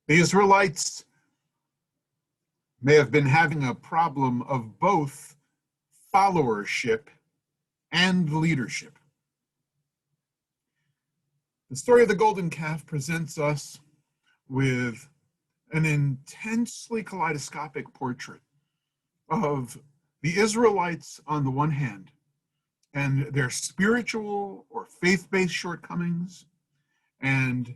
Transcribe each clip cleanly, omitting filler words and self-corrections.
The Israelites may have been having a problem of both followership and leadership. The story of the golden calf presents us with an intensely kaleidoscopic portrait of the Israelites on the one hand and their spiritual or faith-based shortcomings and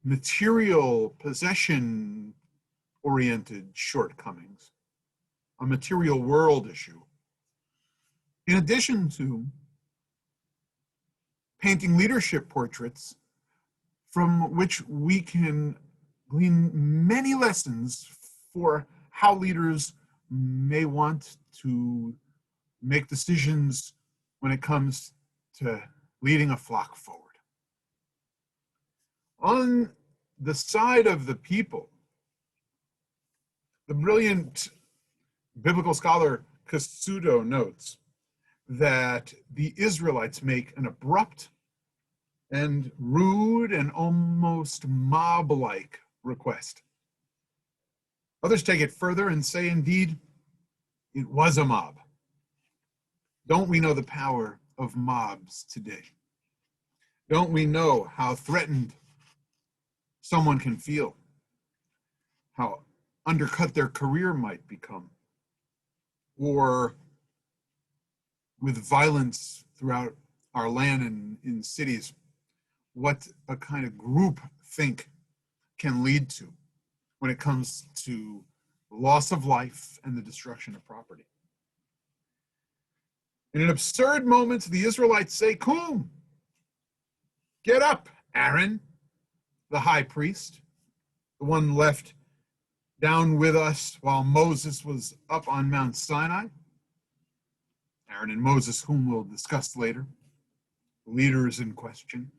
material possession-oriented shortcomings, a material world issue, in addition to painting leadership portraits from which we can glean many lessons for how leaders may want to make decisions when it comes to leading a flock forward. On the side of the people, the brilliant biblical scholar Cassuto notes that the Israelites make an abrupt and rude and almost mob-like request. Others take it further and say, indeed, it was a mob. Don't we know the power of mobs today? Don't we know how threatened someone can feel? How undercut their career might become? Or with violence throughout our land and in cities, what a kind of group think can lead to when it comes to loss of life and the destruction of property. In an absurd moment, the Israelites say, "Kum, get up, Aaron, the high priest, the one left down with us while Moses was up on Mount Sinai." Aaron and Moses, whom we'll discuss later, the leaders in question.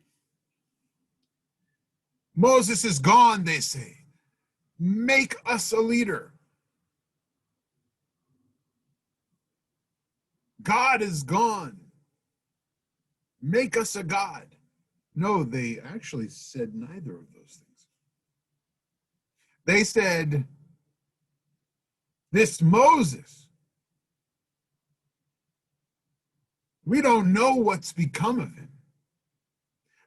Moses is gone, they say. Make us a leader. God is gone. Make us a God. No, they actually said neither of those things. They said, this Moses, we don't know what's become of him.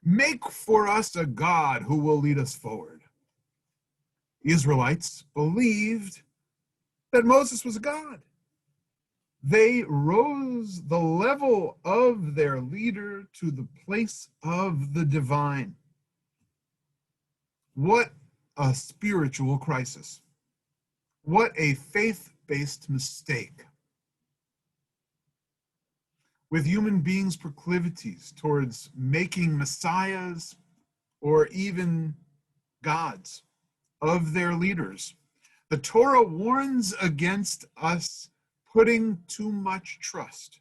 Make for us a God who will lead us forward. The Israelites believed that Moses was a God. They rose the level of their leader to the place of the divine. What a spiritual crisis. What a faith-based mistake. With human beings' proclivities towards making messiahs or even gods of their leaders, the Torah warns against us putting too much trust,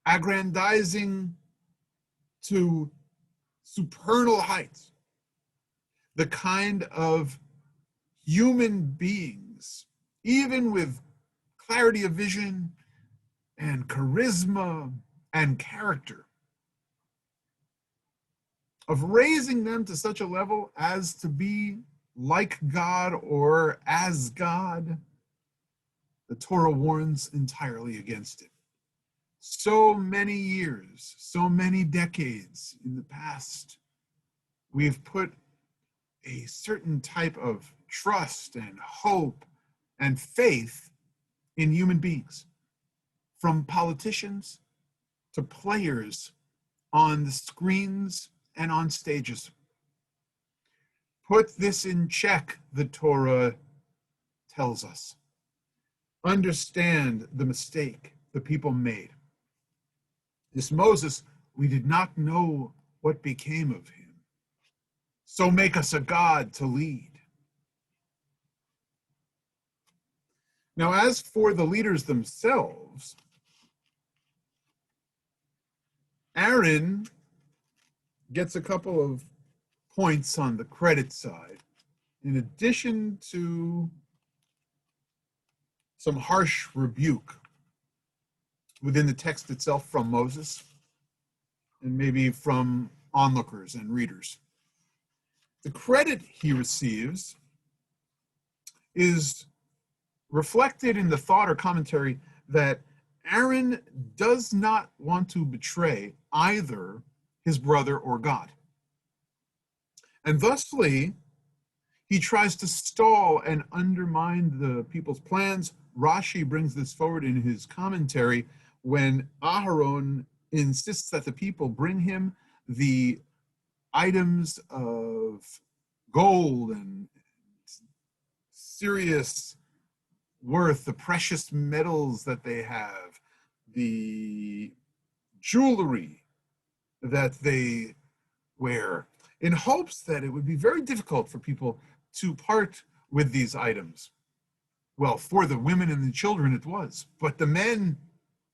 aggrandizing to supernal heights the kind of human beings, even with clarity of vision and charisma and character, of raising them to such a level as to be like God or as God. The Torah warns entirely against it. So many years, so many decades in the past, we've put a certain type of trust and hope and faith in human beings, from politicians to players on the screens and on stages. Put this in check, the Torah tells us. Understand the mistake the people made. This Moses, we did not know what became of him. So make us a God to lead. Now, as for the leaders themselves, Aaron gets a couple of points on the credit side, in addition to some harsh rebuke within the text itself from Moses and maybe from onlookers and readers. The credit he receives is reflected in the thought or commentary that Aaron does not want to betray either his brother or God. And thusly, he tries to stall and undermine the people's plans. Rashi brings this forward in his commentary when Aharon insists that the people bring him the items of gold and serious worth, the precious metals that they have, the jewelry that they wear, in hopes that it would be very difficult for people to part with these items. Well, for the women and the children it was, but the men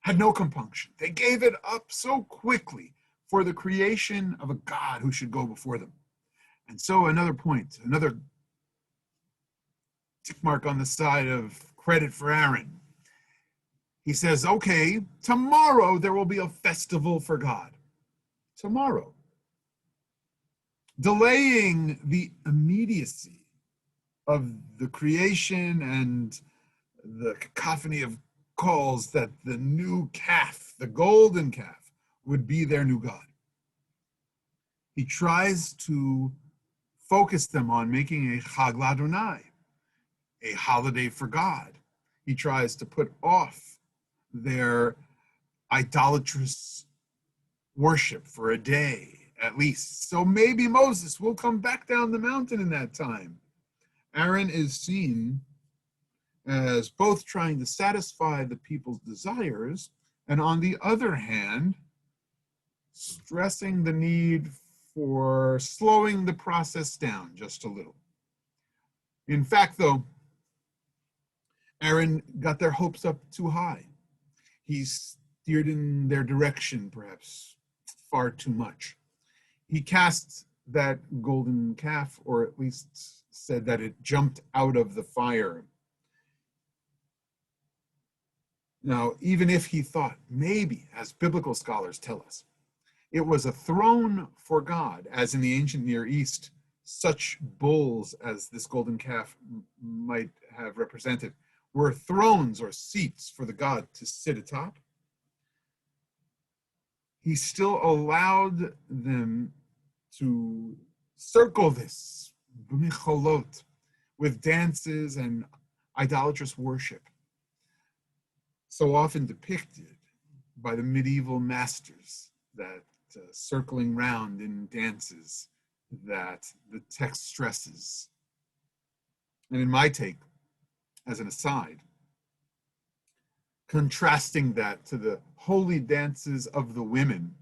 had no compunction. They gave it up so quickly for the creation of a God who should go before them. And so another point, another tick mark on the side of credit for Aaron. He says, okay, tomorrow there will be a festival for God. Tomorrow. Delaying the immediacy of the creation and the cacophony of calls that the new calf, the golden calf, would be their new God. He tries to focus them on making a Chag l'Adonai, a holiday for God. He tries to put off their idolatrous worship for a day, at least. So maybe Moses will come back down the mountain in that time. Aaron is seen as both trying to satisfy the people's desires and, on the other hand, stressing the need for slowing the process down just a little. In fact, though, Aaron got their hopes up too high. He steered in their direction, perhaps far too much. He cast that golden calf, or at least said that it jumped out of the fire. Now, even if he thought, maybe, as biblical scholars tell us, it was a throne for God, as in the ancient Near East, such bulls as this golden calf might have represented were thrones or seats for the god to sit atop. He still allowed them to circle this b'micholot with dances and idolatrous worship, so often depicted by the medieval masters, that circling round in dances that the text stresses. And in my take, as an aside, contrasting that to the holy dances of the women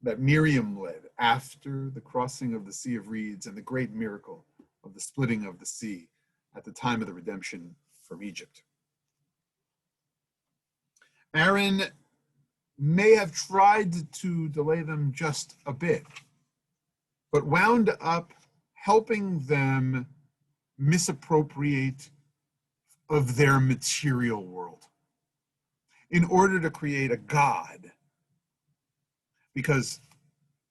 that Miriam led after the crossing of the Sea of Reeds and the great miracle of the splitting of the sea at the time of the redemption from Egypt. Aaron may have tried to delay them just a bit, but wound up helping them misappropriate of their material world in order to create a God, because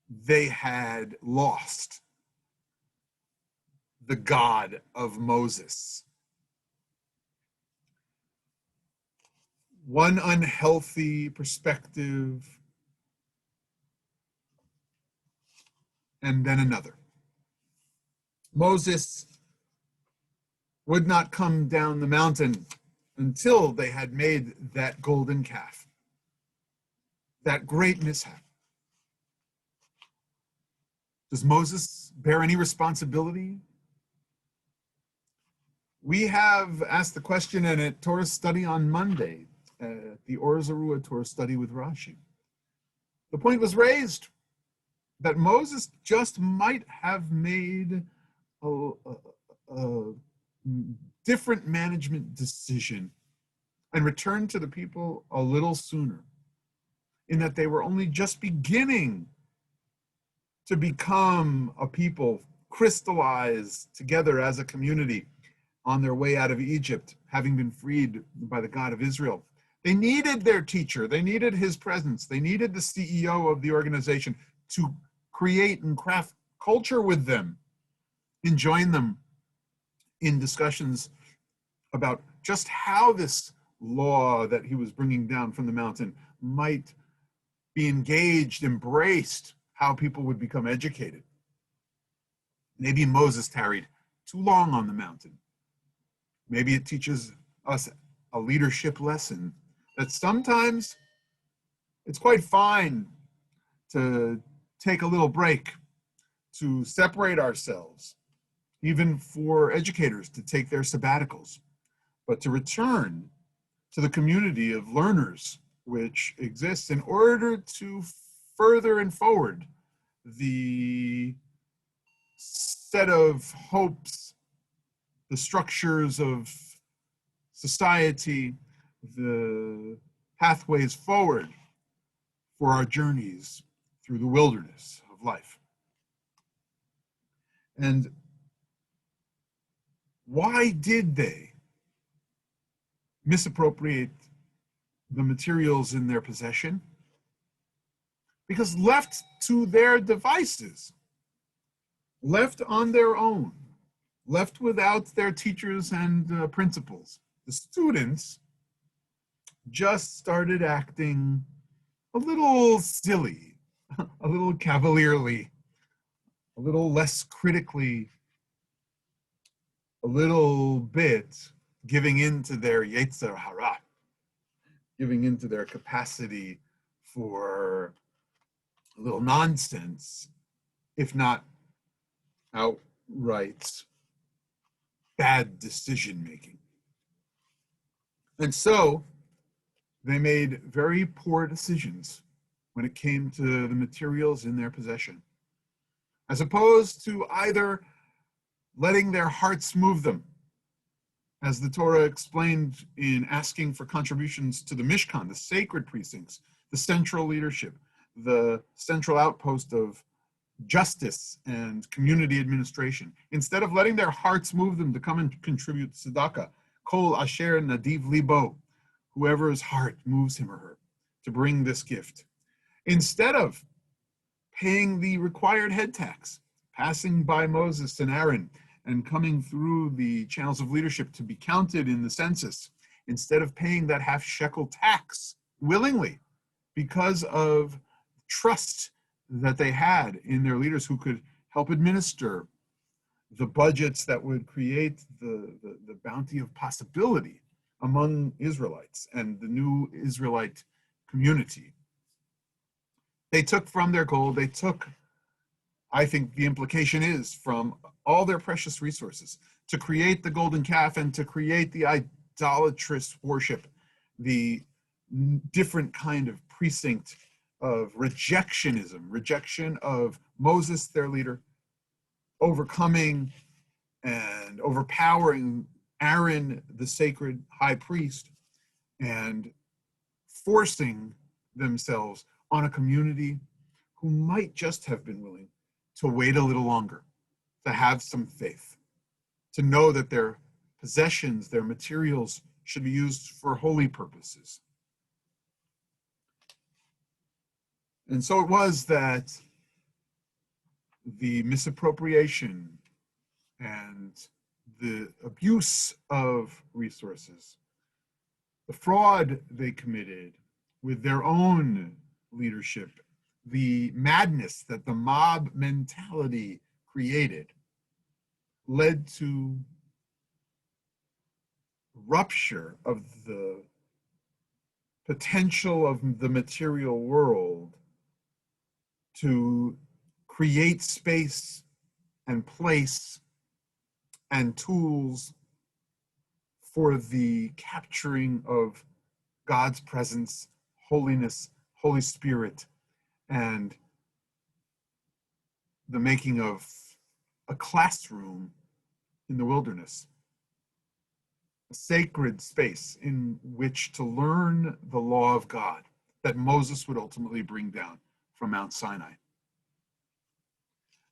they had lost the God of Moses. One unhealthy perspective and then another. Moses would not come down the mountain until they had made that golden calf. That great mishap. Does Moses bear any responsibility? We have asked the question in a Torah study on Monday, the Or Zarua Torah study with Rashi. The point was raised that Moses just might have made a different management decision and returned to the people a little sooner, in that they were only just beginning to become a people crystallized together as a community on their way out of Egypt, having been freed by the God of Israel. They needed their teacher. They needed his presence. They needed the CEO of the organization to create and craft culture with them, and join them in discussions about just how this law that he was bringing down from the mountain might be engaged, embraced, how people would become educated. Maybe Moses tarried too long on the mountain. Maybe it teaches us a leadership lesson that sometimes it's quite fine to take a little break, to separate ourselves, even for educators to take their sabbaticals, but to return to the community of learners which exists in order to further and forward the set of hopes, the structures of society, the pathways forward for our journeys through the wilderness of life. And why did they misappropriate the materials in their possession? Because left to their devices, left on their own, left without their teachers and principals, the students just started acting a little silly, a little cavalierly, a little less critically, a little bit giving in to their yetzer hara, giving into their capacity for a little nonsense, if not outright bad decision making. And so they made very poor decisions when it came to the materials in their possession, as opposed to either letting their hearts move them, as the Torah explained in asking for contributions to the Mishkan, the sacred precincts, the central leadership, the central outpost of justice and community administration. Instead of letting their hearts move them to come and contribute tzedakah, kol asher nadiv libo, whoever's heart moves him or her to bring this gift. Instead of paying the required head tax, passing by Moses and Aaron, and coming through the channels of leadership to be counted in the census, instead of paying that half shekel tax willingly because of trust that they had in their leaders who could help administer the budgets that would create the bounty of possibility among Israelites and the new Israelite community. They took from their gold, they took, I think the implication is, from all their precious resources to create the golden calf and to create the idolatrous worship, the different kind of precinct of rejectionism, rejection of Moses, their leader, overcoming and overpowering Aaron, the sacred high priest, and forcing themselves on a community who might just have been willing to wait a little longer, to have some faith, to know that their possessions, their materials should be used for holy purposes. And so it was that the misappropriation and the abuse of resources, the fraud they committed with their own leadership, the madness that the mob mentality created, led to rupture of the potential of the material world to create space and place and tools for the capturing of God's presence, holiness, Holy Spirit, and the making of a classroom in the wilderness, a sacred space in which to learn the law of God that Moses would ultimately bring down from Mount Sinai.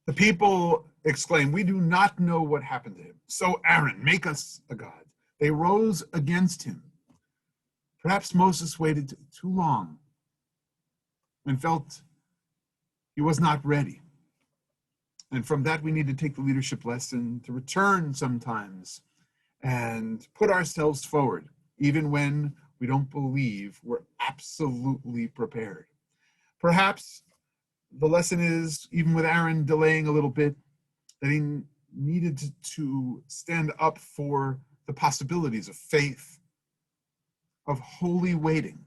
The people exclaimed, "We do not know what happened to him. So Aaron, make us a god." They rose against him. Perhaps Moses waited too long and felt he was not ready. And from that, we need to take the leadership lesson to return sometimes and put ourselves forward, even when we don't believe we're absolutely prepared. Perhaps the lesson is, even with Aaron delaying a little bit, that he needed to stand up for the possibilities of faith, of holy waiting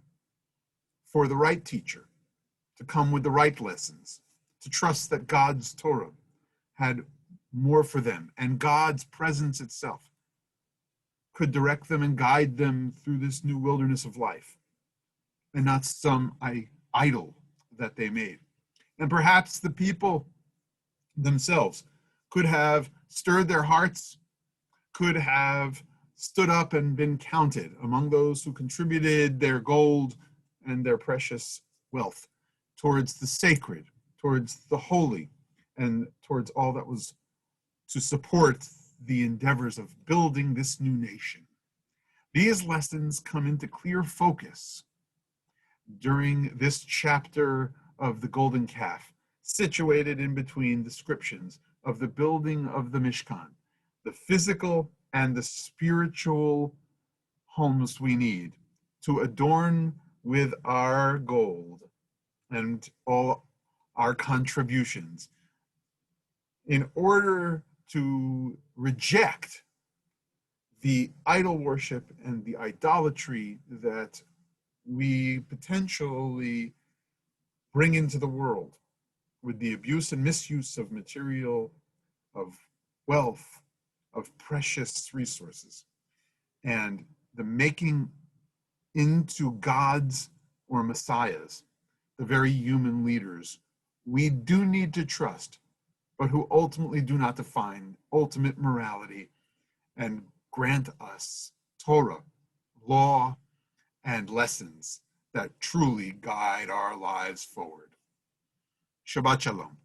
for the right teacher to come with the right lessons, to trust that God's Torah had more for them, and God's presence itself could direct them and guide them through this new wilderness of life, and not some idol that they made. And perhaps the people themselves could have stirred their hearts, could have stood up and been counted among those who contributed their gold and their precious wealth towards the sacred, towards the holy, and towards all that was to support the endeavors of building this new nation. These lessons come into clear focus during this chapter of the Golden Calf, situated in between descriptions of the building of the Mishkan, the physical and the spiritual homes we need to adorn with our gold and all our contributions in order to reject the idol worship and the idolatry that we potentially bring into the world with the abuse and misuse of material, of wealth, of precious resources, and the making into gods or messiahs the very human leaders we do need to trust, but who ultimately do not define ultimate morality and grant us Torah, law, and lessons that truly guide our lives forward. Shabbat Shalom.